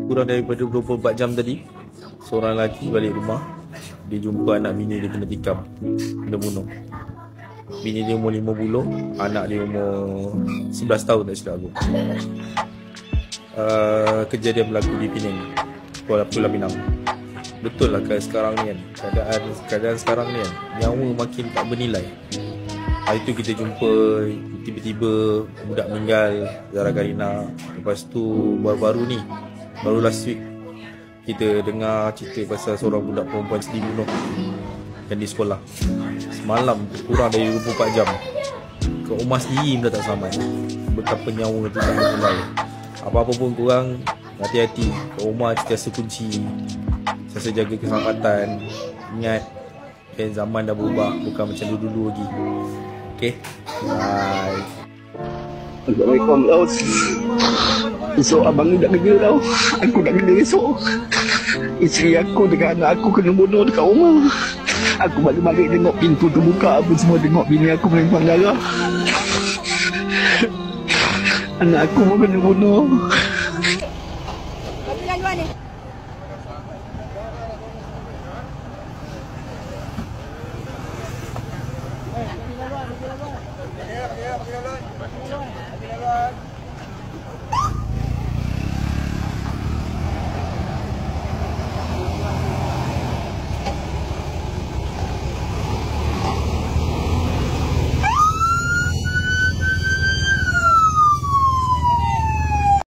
kurang daripada 24 jam tadi, seorang lelaki balik rumah, dia jumpa anak bini dia kena tikam, kena bunuh. Bini dia umur 50, anak dia umur 11 tahun tak silap aku. Kejadian berlaku di Penang, Pulau Pinang. Betul lah sekarang ni kan, keadaan sekarang ni kan, nyawa makin tak bernilai. Hari tu kita jumpa tiba-tiba budak meninggal, Zara Karina. Lepas tu baru-baru ni, baru last week, kita dengar cerita pasal seorang budak perempuan sedih bunuh yang di sekolah. Semalam kurang dari 24 jam. Kat rumah sendiri pun tak selamat. Betapa nyawa tu tak bernilai. Apa-apa pun korang hati-hati. Kat rumah sentiasa kunci, sentiasa jaga keselamatan. Ingat, zaman dah berubah, bukan macam dulu-dulu lagi. Okay, bye. Assalamualaikum tau. Esok abang ni nak kerja tau. Aku nak kerja esok. Isteri aku dengan anak aku kena bunuh dekat rumah. Aku balik-balik tengok pintu terbuka apa semua, tengok bini aku melimpah darah. Anak aku pun kena bunuh. Kau tinggal luar ni. Pakai luar.